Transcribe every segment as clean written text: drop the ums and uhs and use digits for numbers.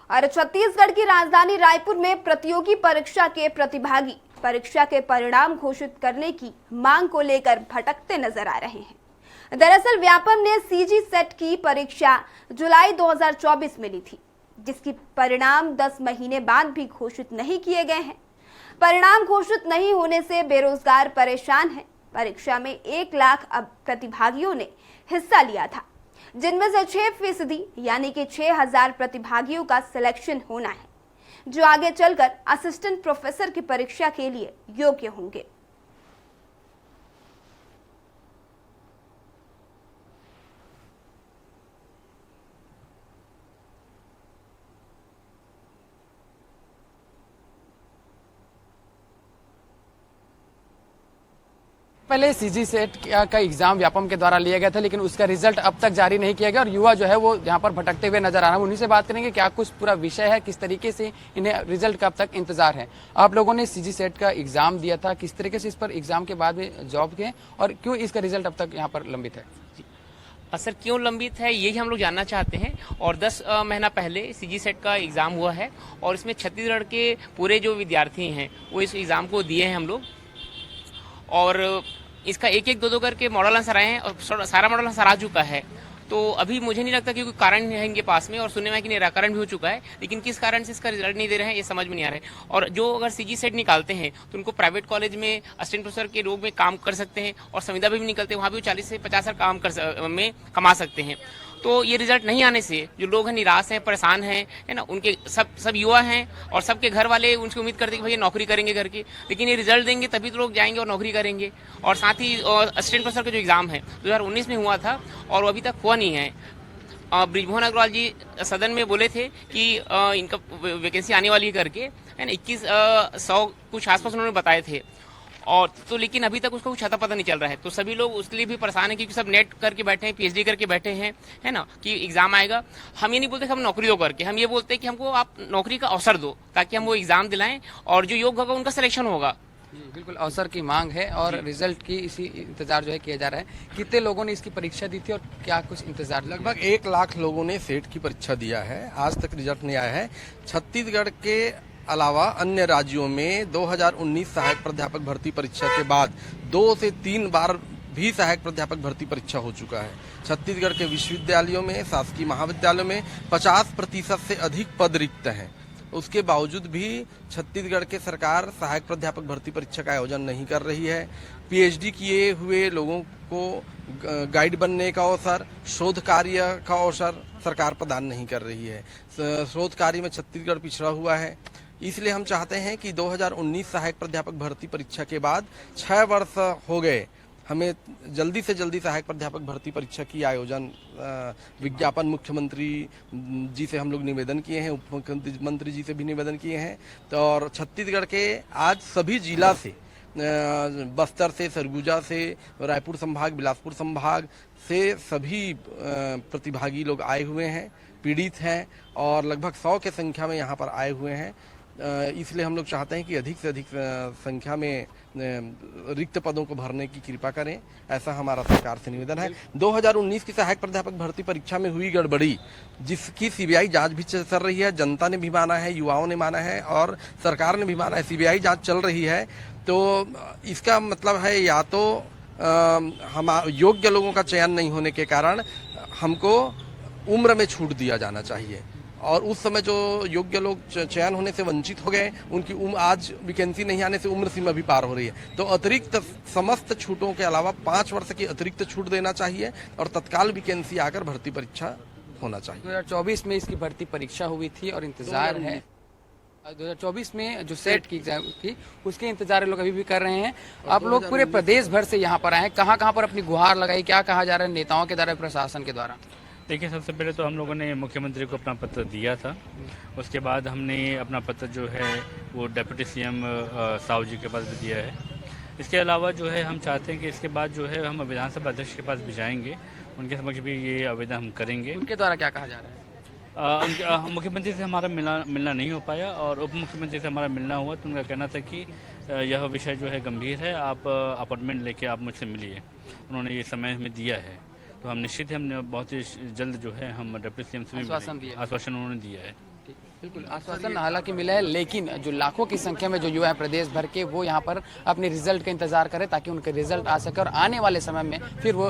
और छत्तीसगढ़ की राजधानी रायपुर में प्रतियोगी परीक्षा के प्रतिभागी परीक्षा के परिणाम घोषित करने की मांग को लेकर भटकते नजर आ रहे हैं। दरअसल व्यापम ने सीजी सेट की परीक्षा जुलाई 2024 में ली थी, जिसकी परिणाम 10 महीने बाद भी घोषित नहीं किए गए हैं। परिणाम घोषित नहीं होने से बेरोजगार परेशान हैं। परीक्षा में 1 लाख प्रतिभागियों ने हिस्सा लिया था, जिनमें से 6% यानी कि 6000 प्रतिभागियों का सिलेक्शन होना है, जो आगे चलकर असिस्टेंट प्रोफेसर की परीक्षा के लिए योग्य होंगे। पहले सीजी सेट का एग्जाम व्यापम के द्वारा लिया गया था, लेकिन उसका रिजल्ट अब तक जारी नहीं किया गया और युवा जो है वो यहाँ पर भटकते हुए नजर आ रहा है। उन्हीं से बात करेंगे क्या कुछ पूरा विषय है, किस तरीके से इन्हें रिजल्ट का अब तक इंतजार है। आप लोगों ने सीजी सेट का एग्जाम दिया था, किस तरीके से इस पर एग्जाम के बाद में जॉब किए और क्यों इसका रिजल्ट अब तक यहाँ पर लंबित है? सर, क्यों लंबित है यही हम लोग जानना चाहते हैं। और 10 महीना पहले सीजी सेट का एग्जाम हुआ है और इसमें छत्तीसगढ़ के पूरे जो विद्यार्थी हैं वो इस एग्जाम को दिए हैं हम लोग, और इसका एक एक दो करके मॉडल आंसर आए हैं और सारा मॉडल आंसर आ चुका है। तो अभी मुझे नहीं लगता कि कोई कारण है इनके पास में, और सुनने में कि निराकरण भी हो चुका है, लेकिन किस कारण से इसका रिजल्ट नहीं दे रहे हैं ये समझ में नहीं आ रहा है। और जो अगर सीजी सेट निकालते हैं तो उनको प्राइवेट कॉलेज में असिस्टेंट प्रोफेसर के रूप में काम कर सकते हैं, और संविदा भी निकलते हैं, वहाँ भी 40 से 50 काम में कमा सकते हैं। तो ये रिजल्ट नहीं आने से जो लोग हैं निराश हैं, परेशान हैं, है ना। उनके सब युवा हैं और सबके घर वाले उनसे उम्मीद करते हैं कि भैया नौकरी करेंगे घर की, लेकिन ये रिजल्ट देंगे तभी तो लोग जाएंगे और नौकरी करेंगे। और साथ ही असिस्टेंट प्रोफेसर का जो एग्जाम है 2019 में हुआ था और वो अभी तक हुआ नहीं है। बृजमोहन अग्रवाल जी सदन में बोले थे कि इनका वैकेंसी आने वाली है करके, है ना। 2100 कुछ आसपास उन्होंने बताए थे, और तो लेकिन अभी तक उसका कुछ अता पता नहीं चल रहा है। तो सभी लोग उसके लिए भी परेशान है, क्योंकि सब नेट करके बैठे हैं, पीएचडी करके बैठे हैं, है ना, कि एग्जाम आएगा। हम ये नहीं बोलते कि हम नौकरी दो करके, हम ये बोलते हैं कि हमको आप नौकरी का अवसर दो, ताकि हम वो एग्जाम दिलाएं और जो योग्य होगा उनका सिलेक्शन होगा। बिल्कुल अवसर की मांग है और रिजल्ट की इसी इंतजार जो है किया जा रहा है। कितने लोगों ने इसकी परीक्षा दी थी और क्या कुछ इंतजार? लगभग 1 लाख लोगों ने सेट की परीक्षा दिया है, आज तक रिजल्ट नहीं आया है। छत्तीसगढ़ के अलावा अन्य राज्यों में 2019 सहायक प्राध्यापक भर्ती परीक्षा के बाद 2 से 3 बार भी सहायक प्राध्यापक भर्ती परीक्षा हो चुका है। छत्तीसगढ़ के विश्वविद्यालयों में, शासकीय महाविद्यालयों में 50% से अधिक पद रिक्त हैं। उसके बावजूद भी छत्तीसगढ़ के सरकार सहायक प्राध्यापक भर्ती परीक्षा का आयोजन नहीं कर रही है। पीएचडी किए हुए लोगों को गाइड बनने का अवसर, शोध कार्य का अवसर सरकार प्रदान नहीं कर रही है। शोध कार्य में छत्तीसगढ़ पिछड़ा हुआ है। इसलिए हम चाहते हैं कि 2019 सहायक प्राध्यापक भर्ती परीक्षा के बाद 6 वर्ष हो गए, हमें जल्दी से जल्दी सहायक प्राध्यापक भर्ती परीक्षा की आयोजन विज्ञापन मुख्यमंत्री जी से हम लोग निवेदन किए हैं, उप मुख्यमंत्री जी से भी निवेदन किए हैं। तो और छत्तीसगढ़ के आज सभी जिला से, बस्तर से, सरगुजा से, रायपुर संभाग, बिलासपुर संभाग से सभी प्रतिभागी लोग आए हुए हैं, पीड़ित हैं और लगभग 100 के संख्या में यहाँ पर आए हुए हैं। इसलिए हम लोग चाहते हैं कि अधिक से अधिक संख्या में रिक्त पदों को भरने की कृपा करें, ऐसा हमारा सरकार से निवेदन है। 2019 की सहायक प्राध्यापक भर्ती परीक्षा में हुई गड़बड़ी, जिसकी सीबीआई जांच भी चल रही है, जनता ने भी माना है, युवाओं ने माना है और सरकार ने भी माना है, सीबीआई जांच चल रही है। तो इसका मतलब है या तो हम योग्य लोगों का चयन नहीं होने के कारण हमको उम्र में छूट दिया जाना चाहिए, और उस समय जो योग्य लोग चयन होने से वंचित हो गए, उनकी उम्र आज वैकेंसी नहीं आने से उम्र सीमा भी पार हो रही है। तो अतिरिक्त समस्त छूटों के अलावा 5 वर्ष की अतिरिक्त छूट देना चाहिए और तत्काल वैकेंसी आकर भर्ती परीक्षा होना चाहिए। 2024 में इसकी भर्ती परीक्षा हुई थी और इंतजार है 2024 में जो सेट की एग्जाम थी उसके इंतजार लोग अभी भी कर रहे हैं। आप लोग पूरे प्रदेश भर से यहाँ पर आए हैं, कहाँ पर अपनी गुहार लगाई, क्या कहा जा रहा है नेताओं के द्वारा, प्रशासन के द्वारा? देखिए, सबसे पहले तो हम लोगों ने मुख्यमंत्री को अपना पत्र दिया था। उसके बाद हमने अपना पत्र जो है वो डिप्टी सीएम साहू जी के पास भी दिया है। इसके अलावा जो है हम चाहते हैं कि इसके बाद जो है हम विधानसभा अध्यक्ष के पास भी जाएंगे, उनके समक्ष भी ये आवेदन हम करेंगे। उनके द्वारा क्या कहा जा रहा है? मुख्यमंत्री से हमारा मिलना नहीं हो पाया और उप मुख्यमंत्री से हमारा मिलना हुआ तो उनका कहना था कि यह विषय जो है गंभीर है, आप अपॉइंटमेंट लेके आप मुझसे मिलिए। उन्होंने ये समय हमें दिया है, तो हम निश्चित ही हमने बहुत ही जल्द जो है हम डिप्टी सीएम से भी आश्वासन उन्होंने दिया है। बिल्कुल आश्वासन हालांकि मिला है, लेकिन जो लाखों की संख्या में जो युवा हैं प्रदेश भर के, वो यहाँ पर अपने रिजल्ट का इंतजार करें ताकि उनके रिजल्ट आ सके और आने वाले समय में फिर वो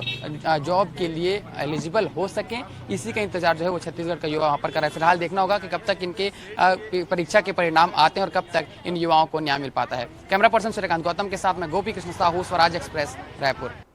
जॉब के लिए एलिजिबल हो सकें। इसी का इंतजार जो है वो छत्तीसगढ़ का युवा वहाँ पर कर रहा है। फिलहाल देखना होगा कि कब तक इनके परीक्षा के परिणाम आते हैं और कब तक इन युवाओं को न्याय मिल पाता है। कैमरा पर्सन सूर्यकांत गौतम के साथ मैं गोपी कृष्ण साहू, स्वराज एक्सप्रेस, रायपुर।